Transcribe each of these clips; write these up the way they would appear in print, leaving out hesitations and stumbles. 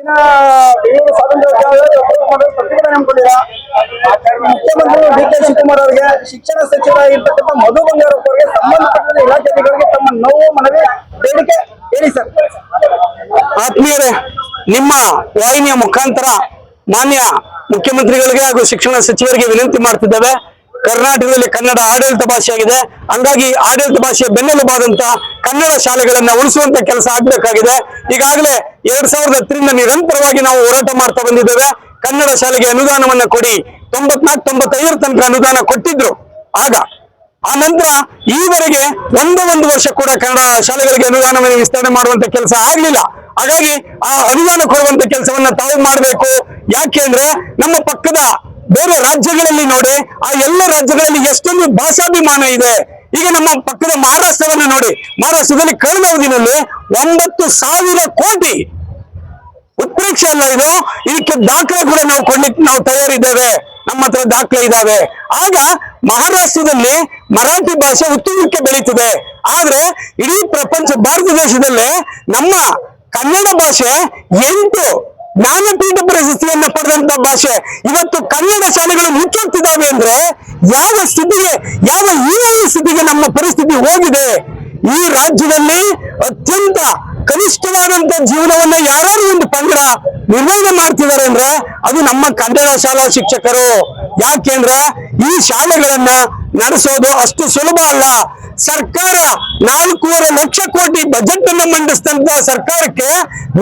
ಬೆಂಗಳೂರು ಸ್ವಾತಂತ್ರ್ಯ ಪ್ರತಿಭಟನೆ ಹಮ್ಮಿಕೊಂಡಿರಾ ಮುಖ್ಯಮಂತ್ರಿ ಡಿ.ಕೆ. ಶಿವಕುಮಾರ್ ಅವರಿಗೆ ಶಿಕ್ಷಣ ಸಚಿವರಾಗಿರ್ತಕ್ಕಂಥ ಮಧು ಬಂಗಾರಪ್ಪ ಅವರಿಗೆ ಸಂಬಂಧಪಟ್ಟ ಇಲಾಖಾಧಿಕಾರಿಗೆ ತಮ್ಮ ನೋವು ಮನವಿ ಬೇಡಿಕೆ ಹೇಳಿ ಸರ್. ಆತ್ಮೀಯರೇ, ನಿಮ್ಮ ವಾಹಿನಿಯ ಮುಖಾಂತರ ಮಾನ್ಯ ಮುಖ್ಯಮಂತ್ರಿಗಳಿಗೆ ಹಾಗೂ ಶಿಕ್ಷಣ ಸಚಿವರಿಗೆ ವಿನಂತಿ ಮಾಡ್ತಿದ್ದೇವೆ. ಕರ್ನಾಟಕದಲ್ಲಿ ಕನ್ನಡ ಆಡಳಿತ ಭಾಷೆಯಾಗಿದೆ. ಹಂಗಾಗಿ ಆಡಳಿತ ಭಾಷೆಯ ಬೆನ್ನೆಲುಬಾದಂತ ಕನ್ನಡ ಶಾಲೆಗಳನ್ನ ಉಳಿಸುವಂತ ಕೆಲಸ ಆಗ್ಬೇಕಾಗಿದೆ. ಈಗಾಗಲೇ 2010ರಿಂದ ನಿರಂತರವಾಗಿ ನಾವು ಹೋರಾಟ ಮಾಡ್ತಾ ಬಂದಿದ್ದೇವೆ. ಕನ್ನಡ ಶಾಲೆಗೆ ಅನುದಾನವನ್ನ ಕೊಡಿ, 94-95 ತನಕ ಅನುದಾನ ಕೊಟ್ಟಿದ್ರು. ಆ ನಂತರ ಈವರೆಗೆ ಒಂದು ವರ್ಷ ಕೂಡ ಕನ್ನಡ ಶಾಲೆಗಳಿಗೆ ಅನುದಾನವನ್ನು ವಿಸ್ತರಣೆ ಮಾಡುವಂತ ಕೆಲಸ ಆಗ್ಲಿಲ್ಲ. ಹಾಗಾಗಿ ಆ ಅನುದಾನ ಕೊಡುವಂತ ಕೆಲಸವನ್ನ ತಾವು ಮಾಡಬೇಕು. ಯಾಕೆ ಅಂದ್ರೆ ನಮ್ಮ ಪಕ್ಕದ ಬೇರೆ ರಾಜ್ಯಗಳಲ್ಲಿ ನೋಡಿ, ಆ ಎಲ್ಲ ರಾಜ್ಯಗಳಲ್ಲಿ ಎಷ್ಟೊಂದು ಭಾಷಾಭಿಮಾನ ಇದೆ. ಈಗ ನಮ್ಮ ಪಕ್ಕದ ಮಹಾರಾಷ್ಟ್ರವನ್ನ ನೋಡಿ, ಮಹಾರಾಷ್ಟ್ರದಲ್ಲಿ ಕಳೆದ ಅವಧಿನಲ್ಲಿ 9,000 ಕೋಟಿ ಉತ್ಪ್ರೇಕ್ಷೆ ಅಲ್ಲ ಇದು. ಇದಕ್ಕೆ ದಾಖಲೆ ಕೂಡ ನಾವು ಕೊಡ್ಲಿಕ್ಕೆ ನಾವು ತಯಾರಿದ್ದೇವೆ. ನಮ್ಮ ಹತ್ರ ದಾಖಲೆ ಇದ್ದಾವೆ. ಆಗ ಮಹಾರಾಷ್ಟ್ರದಲ್ಲಿ ಮರಾಠಿ ಭಾಷೆ ಉತ್ತುಂಗಕ್ಕೆ ಬೆಳೀತಿದೆ. ಆದ್ರೆ ಇಡೀ ಪ್ರಪಂಚ ಭಾರತ ದೇಶದಲ್ಲೇ ನಮ್ಮ ಕನ್ನಡ ಭಾಷೆ 8 ಜ್ಞಾನಪೀಠ ಪ್ರಶಸ್ತಿಯನ್ನು ಪಡೆದಂತ ಭಾಷೆ. ಇವತ್ತು ಕನ್ನಡ ಶಾಲೆಗಳು ಮುಚ್ಚುತ್ತಿದ್ದಾವೆ ಅಂದ್ರೆ ಯಾವ ಸ್ಥಿತಿಗೆ, ಯಾವ ಹೀನಾಯ ಸ್ಥಿತಿಗೆ ನಮ್ಮ ಪರಿಸ್ಥಿತಿ ಹೋಗಿದೆ. ಈ ರಾಜ್ಯದಲ್ಲಿ ಅತ್ಯಂತ ಕನಿಷ್ಠವಾದಂತ ಜೀವನವನ್ನ ಯಾರು ಒಂದು ಪಂಗಡ ನಿರ್ವಹಣೆ ಮಾಡ್ತಿದ್ದಾರೆ ಅಂದ್ರೆ ಅದು ನಮ್ಮ ಕನ್ನಡ ಶಾಲಾ ಶಿಕ್ಷಕರು. ಯಾಕೆಂದ್ರೆ ಈ ಶಾಲೆಗಳನ್ನ ನಡೆಸೋದು ಅಷ್ಟು ಸುಲಭ ಅಲ್ಲ. ಸರ್ಕಾರ 4.5 ಲಕ್ಷ ಕೋಟಿ ಬಜೆಟ್ ಅನ್ನು ಮಂಡಿಸಿದಂತ ಸರ್ಕಾರಕ್ಕೆ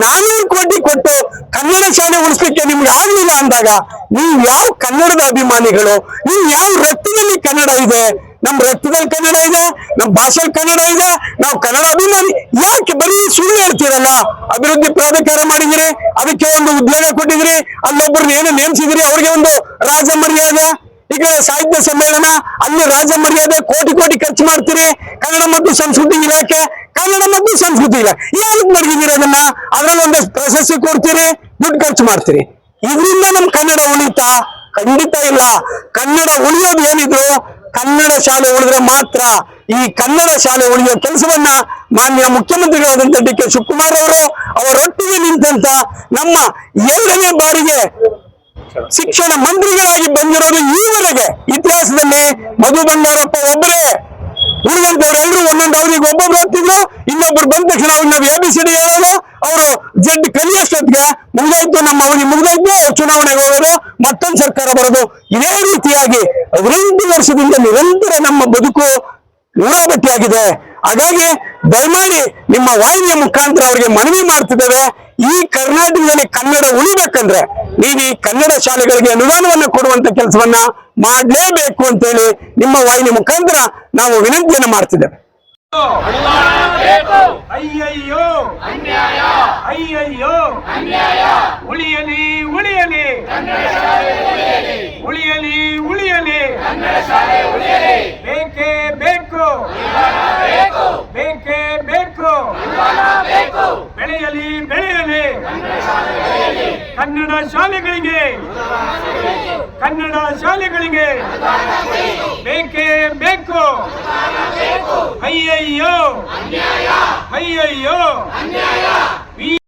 400 ಕೋಟಿ ಕೊಟ್ಟು ಕನ್ನಡ ಶಾಲೆ ಉಳಿಸ್ಲಿಕ್ಕೆ ನಿಮ್ಗೆ ಆಗ್ಲಿಲ್ಲ ಅಂದಾಗ ನೀವು ಯಾವ ಕನ್ನಡದ ಅಭಿಮಾನಿಗಳು? ನೀವು ಯಾವ ರಕ್ತದಲ್ಲಿ ಕನ್ನಡ ಇದೆ? ನಮ್ಮ ರಕ್ತದಲ್ಲಿ ಕನ್ನಡ ಇದೆ, ನಮ್ಮ ಭಾಷೆಯಲ್ಲಿ ಕನ್ನಡ ಇದೆ, ನಾವು ಕನ್ನಡ ಅಭಿಮಾನಿ. ಯಾಕೆ ಬರೀ ಸುಳ್ಳು ಹೇಳ್ತೀರಲ್ಲ? ಅಭಿವೃದ್ಧಿ ಪ್ರಾಧಿಕಾರ ಮಾಡಿದಿರಿ, ಅದಕ್ಕೆ ಒಂದು ಉದ್ಯೋಗ ಕೊಟ್ಟಿದ್ರಿ, ಅಲ್ಲೊಬ್ಬರನ್ನ ಏನೋ ನೇಮಿಸಿದ್ರಿ, ಅವ್ರಿಗೆ ಒಂದು ರಾಜ ಮರ್ಯಾದೆ. ಈಗ ಸಾಹಿತ್ಯ ಸಮ್ಮೇಳನ, ಅಲ್ಲಿ ರಾಜ ಮರ್ಯಾದೆ ಕೋಟಿ ಖರ್ಚು ಮಾಡ್ತೀರಿ. ಕನ್ನಡ ಮತ್ತು ಸಂಸ್ಕೃತಿ ಇಲಾಖೆ, ಕನ್ನಡ ಮತ್ತು ಸಂಸ್ಕೃತಿ ಇಲಾಖೆ ಏನಕ್ಕೆ ಮಡಗಿದ್ದೀರಿ? ಅದನ್ನ ಅದ್ರಲ್ಲಿ ಒಂದು ಪ್ರಶಸ್ತಿ ಕೊಡ್ತೀರಿ, ದುಡ್ಡು ಖರ್ಚು ಮಾಡ್ತೀರಿ. ಇದರಿಂದ ನಮ್ ಕನ್ನಡ ಉಳಿತಾ? ಖಂಡಿತ ಇಲ್ಲ. ಕನ್ನಡ ಉಳಿಯೋದು ಏನಿದ್ರು ಕನ್ನಡ ಶಾಲೆ ಉಳಿದ್ರೆ ಮಾತ್ರ. ಈ ಕನ್ನಡ ಶಾಲೆ ಉಳಿಯೋ ಕೆಲಸವನ್ನ ಮಾನ್ಯ ಮುಖ್ಯಮಂತ್ರಿಗಳಾದಂತ ಡಿ.ಕೆ. ಶಿವಕುಮಾರ್ ಅವರು ಅವರೊಟ್ಟಿಗೆ ನಿಂತಂತ ನಮ್ಮ 2ನೇ ಬಾರಿಗೆ ಶಿಕ್ಷಣ ಮಂತ್ರಿಗಳಾಗಿ ಬಂದಿರೋದು ಈವರೆಗೆ ಇತಿಹಾಸದಲ್ಲಿ ಮಧು ಬಂಗಾರಪ್ಪ ಒಬ್ಬರೇ. ಉಳಿದಂತವ್ರೆಲ್ಲರೂ ಒಂದೊಂದು ಅವ್ರಿಗೆ ಒಬ್ಬೊಬ್ರು ಹೋಗ್ತಿದ್ರು, ಇನ್ನೊಬ್ರು ಬಂದ ತಕ್ಷಣ ಅವ್ರಿಗೆ ನಾವು ABCD ಹೇಳೋದು, ಅವರು ಜಡ್ ಕಲಿಯೋಷ್ಟೊತ್ತಿಗೆ ಮುಗ್ದಾಯ್ತು, ನಮ್ಮ ಅವಧಿ ಮುಗ್ದಾಯ್ತು, ಚುನಾವಣೆಗೆ ಹೋಗೋದು, ಮತ್ತೊಂದು ಸರ್ಕಾರ ಬರೋದು. ಇದೇ ರೀತಿಯಾಗಿ 15 ವರ್ಷದಿಂದ ನಿರಂತರ ನಮ್ಮ ಬದುಕು ನೂರಾಬಟ್ಟಿಯಾಗಿದೆ. ಹಾಗಾಗಿ ದಯಮಾಡಿ ನಿಮ್ಮ ವಾಹಿನಿಯ ಮುಖಾಂತರ ಅವರಿಗೆ ಮನವಿ ಮಾಡ್ತಿದ್ದೇವೆ. ಈ ಕರ್ನಾಟಕದಲ್ಲಿ ಕನ್ನಡ ಉಳಿಬೇಕಂದ್ರೆ ನೀವು ಈ ಕನ್ನಡ ಶಾಲೆಗಳಿಗೆ ಅನುದಾನವನ್ನು ಕೊಡುವಂತ ಕೆಲಸವನ್ನ ಮಾಡಲೇಬೇಕು ಅಂತೇಳಿ ನಿಮ್ಮ ವಾಹಿನಿ ಮುಖಾಂತರ ನಾವು ವಿನಂತಿಯನ್ನು ಮಾಡ್ತಿದ್ದೇವೆ. ಅಯ್ಯಯ್ಯೋ ಅನ್ಯಾಯ, ಅಯ್ಯಯ್ಯೋ ಅನ್ಯಾಯ, ಉಳಿಯಲಿ ಉಳಿಯಲಿ ಕನ್ನಡ ಶಾಲೆ ಉಳಿಯಲಿ, ಉಳಿಯಲಿ ಉಳಿಯಲಿ ಕನ್ನಡ ಶಾಲೆ ಉಳಿಯಲಿ. ಬೇಕೇ ಬೇಕು, ಬೇಕೇ ಬೇಕು, ಬೆಳೆಯಲಿ ಬೆಳೆಯಲಿ ಕನ್ನಡ ಶಾಲೆಗಳಿಗೆ, ಕನ್ನಡ ಶಾಲೆಗಳಿಗೆ ಬೇಕೇ ಬೇಕು. ಅಯ್ಯಯ್ಯೋ ಅಯ್ಯಯ್ಯೋ